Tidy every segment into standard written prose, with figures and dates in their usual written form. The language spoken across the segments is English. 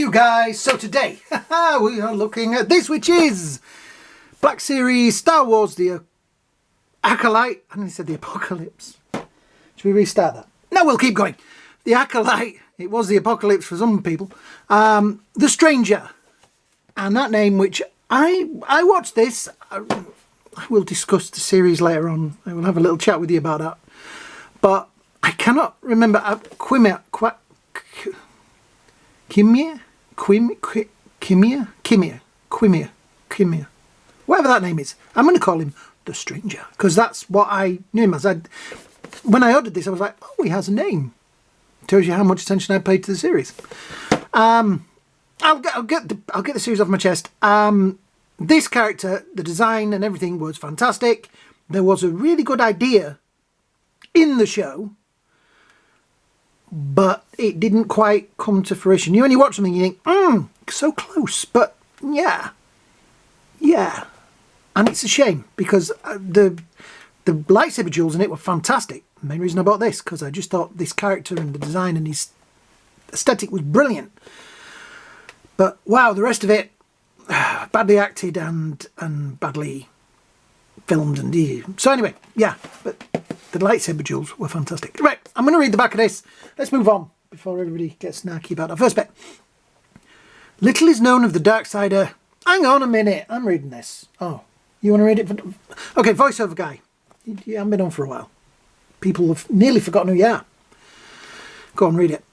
you guys. So today we are looking at this, which is Black Series Star Wars the Acolyte. I nearly said the Apocalypse. Should we restart that? No, we'll keep going. The Acolyte. It was the Apocalypse for some people. The Stranger. And that name, which I watched this. I will discuss the series later on. I will have a little chat with you about that. But I cannot remember. Qimir. Whatever that name is. I'm going to call him the Stranger, because that's what I knew him as. When I ordered this, I was like, oh, he has a name. Tells you how much attention I paid to the series. I'll get the series off my chest. This character, the design and everything was fantastic. There was a really good idea in the show, but it didn't quite come to fruition. You only watch something, you think, so close, but yeah. And it's a shame, because the lightsaber duels in it were fantastic. The main reason I bought this, because I just thought this character and the design and his aesthetic was brilliant. But wow, the rest of it, badly acted and badly filmed. And so anyway, yeah, but the lightsaber duels were fantastic. Right, I'm going to read the back of this. Let's move on before everybody gets snarky about that first bit. Little is known of the Darksider. Hang on a minute, I'm reading this. Oh, you want to read it? Okay, voiceover guy. You haven't been on for a while. People have nearly forgotten who you are. Go on, read it.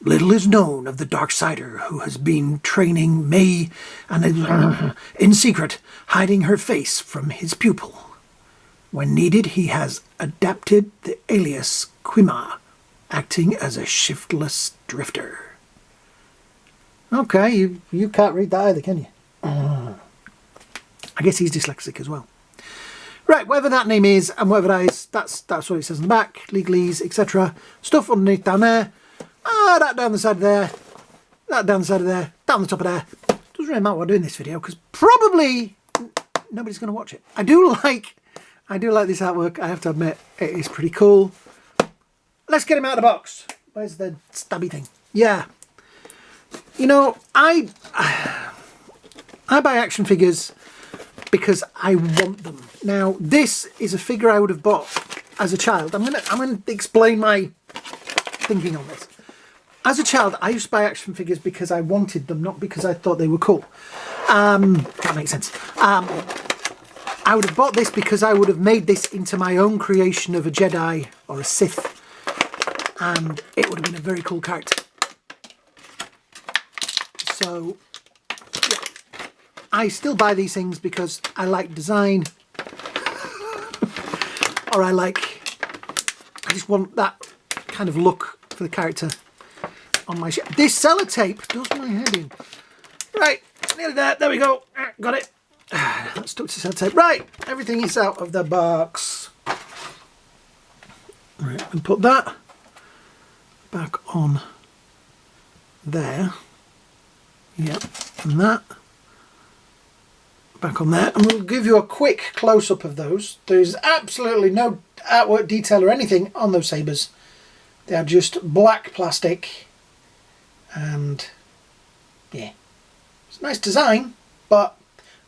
Little is known of the Darksider, who has been training May and in secret, hiding her face from his pupil. When needed, he has adapted the alias Qimir, acting as a shiftless drifter. Okay, you can't read that either, can you? I guess he's dyslexic as well. Right, whatever that name is and whatever that is, that's what it says on the back. Legalese, etc. Stuff underneath down there. That down the side of there. That down the side of there. Down the top of there. Doesn't really matter what I'm doing this video, because probably nobody's going to watch it. I do like this artwork. I have to admit, it is pretty cool. Let's get him out of the box. Where's the stabby thing? Yeah. You know, I buy action figures because I want them. Now, this is a figure I would have bought as a child. I'm gonna explain my thinking on this. As a child, I used to buy action figures because I wanted them, not because I thought they were cool. That makes sense. I would have bought this because I would have made this into my own creation of a Jedi or a Sith, and it would have been a very cool character. So, yeah. I still buy these things because I like design, or I just want that kind of look for the character on my ship. This sellotape does my head in. Right, nearly there. There we go. Got it. That's stuck to sellotape. Right, everything is out of the box. Right, and put that back on there. Yep, and that back on there, and we'll give you a quick close-up of those. There's absolutely no artwork detail or anything on those sabers. They are just black plastic, and yeah, it's a nice design, but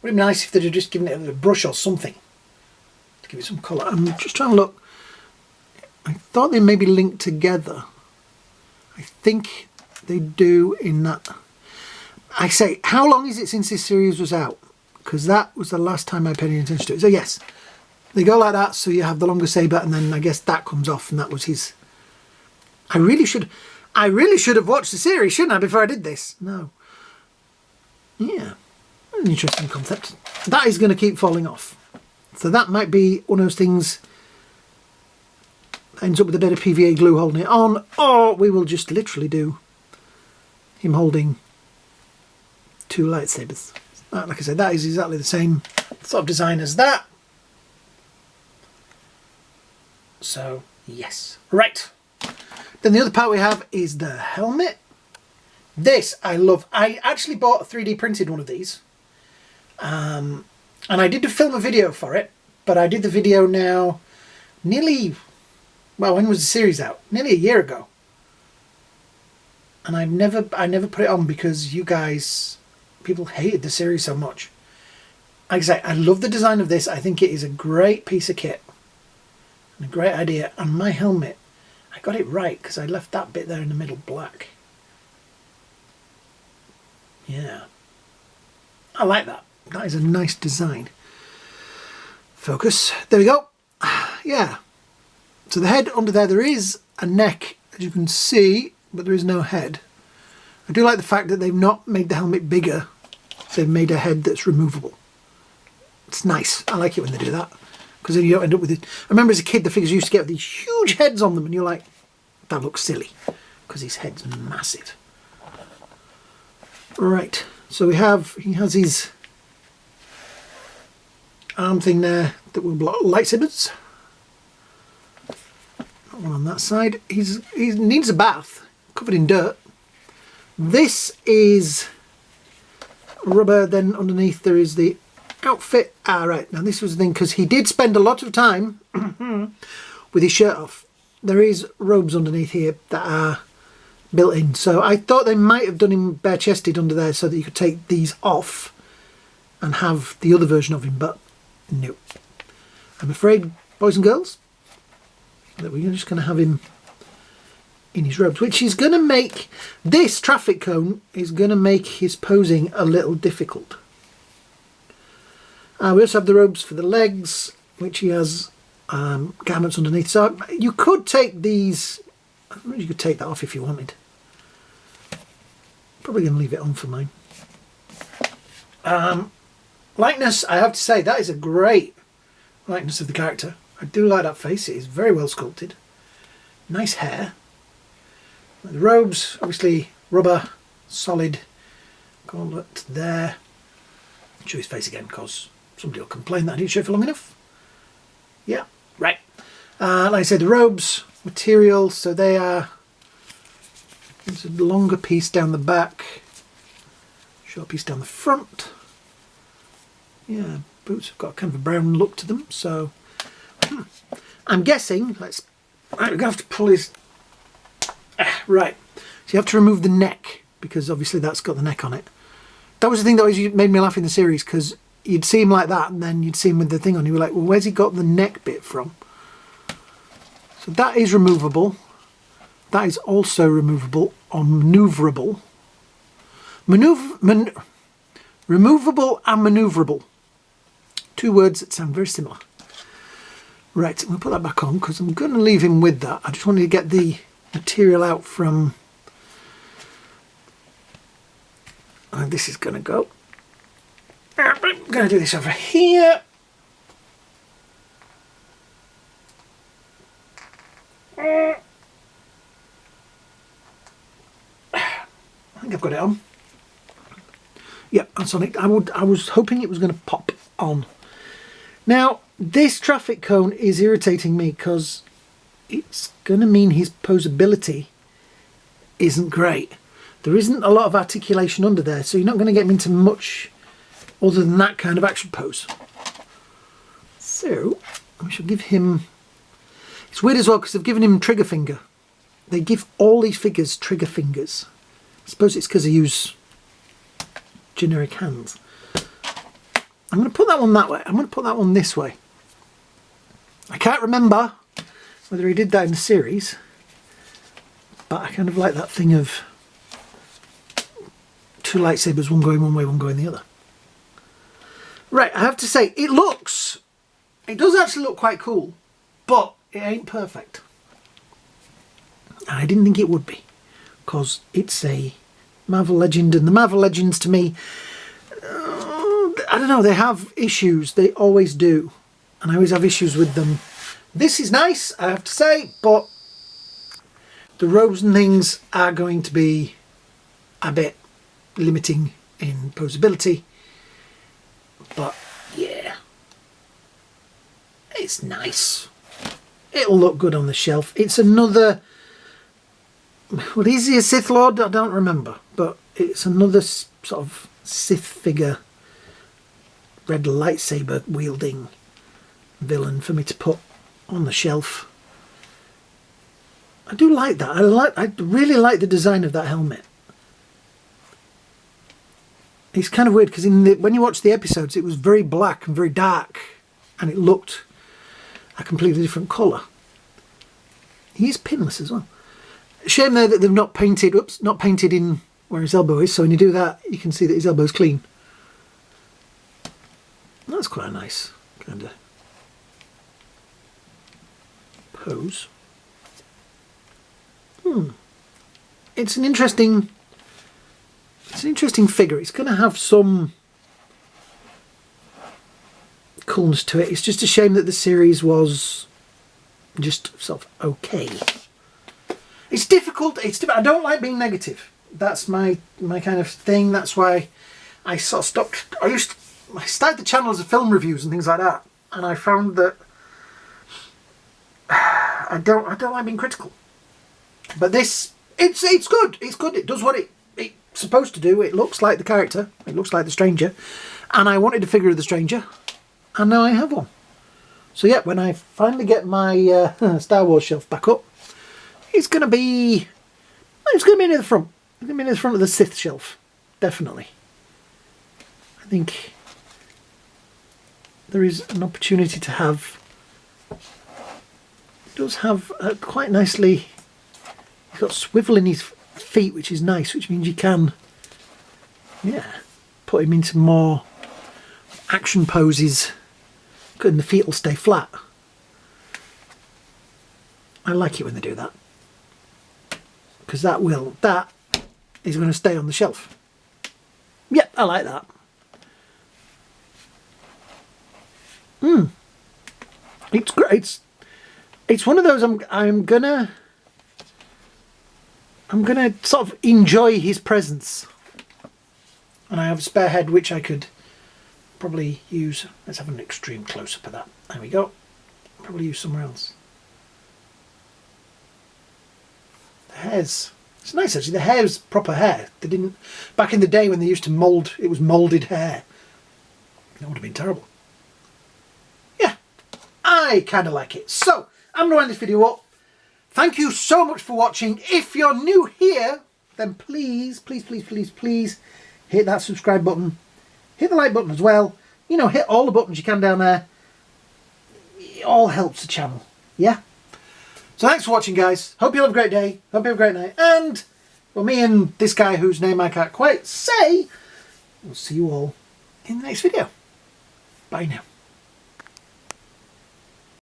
would it be nice if they'd have just given it a brush or something to give it some colour. I'm just trying to look. I thought they maybe linked together. I think they do in that. I say, how long is it since this series was out? Because that was the last time I paid any attention to it. So yes, they go like that, so you have the longer saber, and then I guess that comes off, and that was his. I really should have watched the series, shouldn't I, before I did this? No. Yeah, an interesting concept. That is going to keep falling off. So that might be one of those things that ends up with a bit of PVA glue holding it on, or we will just literally do him holding two lightsabers. Like I said, that is exactly the same sort of design as that. So, yes. Right. Then the other part we have is the helmet. This I love. I actually bought a 3D printed one of these. And I did film a video for it, but I did the video now nearly, well, when was the series out? Nearly a year ago. and I never put it on because you guys, people hated the series so much. Like I say, I love the design of this. I think it is a great piece of kit and a great idea. And my helmet, I got it right because I left that bit there in the middle black. Yeah, I like that. That is a nice design. Focus. There we go. Yeah. So the head under there is a neck, as you can see, but there is no head. I do like the fact that they've not made the helmet bigger. They've made a head that's removable. It's nice. I like it when they do that, because then you don't end up with it. I remember as a kid the figures used to get these huge heads on them and you're like, that looks silly, because his head's massive. Right, so he has his arm thing there that will block lightsabers. One on that side. He needs a bath, covered in dirt. This is rubber. Then underneath there is the outfit. Right, now this was the thing, because he did spend a lot of time with his shirt off. There is robes underneath here that are built in, so I thought they might have done him bare-chested under there so that you could take these off and have the other version of him, but no. I'm afraid, boys and girls, that we're just going to have him in his robes, which is going to make this traffic cone is going to make his posing a little difficult. We also have the robes for the legs, which he has garments underneath. So you could take these. I don't know if you could take that off if you wanted. Probably going to leave it on for mine. Likeness, I have to say, that is a great likeness of the character. I do like that face. It is very well sculpted. Nice hair. The robes, obviously rubber, solid. Gauntlet there. Show his face again because somebody will complain that I didn't show it for long enough. Yeah, right. Like I said, the robes, material, so they are, there's a longer piece down the back, short piece down the front. Yeah, boots have got kind of a brown look to them, so I'm guessing, right, we're going to have to pull his, right, so you have to remove the neck, because obviously that's got the neck on it. That was the thing that always made me laugh in the series, because you'd see him like that and then you'd see him with the thing on. You were like, well, where's he got the neck bit from? So that is removable. That is also removable or maneuverable. Removable and maneuverable. Two words that sound very similar. Right, I'm going to put that back on because I'm going to leave him with that. I just wanted to get the material out from... And this is going to go. I'm going to do this over here. I think I've got it on. Yep, that's on it. I was hoping it was going to pop on. Now, this traffic cone is irritating me because it's going to mean his posability isn't great. There isn't a lot of articulation under there, so you're not going to get him into much other than that kind of action pose. So, we shall give him... It's weird as well because they've given him trigger finger. They give all these figures trigger fingers. I suppose it's because they use generic hands. I'm going to put that one that way. I'm going to put that one this way. I can't remember whether he did that in the series, but I kind of like that thing of two lightsabers, one going one way, one going the other. Right, I have to say, it does actually look quite cool, but it ain't perfect. And I didn't think it would be, because it's a Marvel Legend, and the Marvel Legends to me, I don't know, they have issues, they always do, and I always have issues with them. This is nice, I have to say, but the robes and things are going to be a bit limiting in posability. But yeah, it's nice. It'll look good on the shelf. It's another, what is he, a Sith Lord? I don't remember, but it's another sort of Sith figure, red lightsaber wielding villain for me to put on the shelf. I do like that. I really like the design of that helmet. It's kind of weird because when you watch the episodes, it was very black and very dark, and it looked a completely different colour. He is pinless as well. Shame there that they've not painted. Oops, not painted in where his elbow is. So when you do that, you can see that his elbow's clean. That's quite a nice kind of pose. It's an interesting figure. It's going to have some coolness to it. It's just a shame that the series was just sort of okay. It's difficult. I don't like being negative. That's my kind of thing. That's why I sort of stopped. I started the channel as a film reviews and things like that, and I found that I don't like being critical. But this, it's good. It's good. It does what it's supposed to do. It looks like the character. It looks like the Stranger, and I wanted a figure of the Stranger, and now I have one. So yeah, when I finally get my Star Wars shelf back up, it's going to be near the front. It's going to be near the front of the Sith shelf, definitely. I think there is an opportunity to have. It does have quite nicely. He's got swivel in his feet, which is nice, which means you can, yeah, put him into more action poses. Good, and the feet will stay flat. I like it when they do that, because that is going to stay on the shelf. Yep, I like that. It's great. It's one of those I'm gonna sort of enjoy his presence, and I have a spare head which I could probably use. Let's have an extreme close-up of that. There we go. Probably use somewhere else. The hair's, it's nice actually. The hair's proper hair. They didn't, back in the day when they used to mould, it was moulded hair. That would have been terrible. Yeah, I kind of like it. So I'm going to wind this video up. Thank you so much for watching. If you're new here, then please, please, please, please, please hit that subscribe button. Hit the like button as well. You know, hit all the buttons you can down there. It all helps the channel. Yeah? So thanks for watching, guys. Hope you have a great day. Hope you have a great night. And, well, me and this guy whose name I can't quite say, we'll see you all in the next video. Bye now.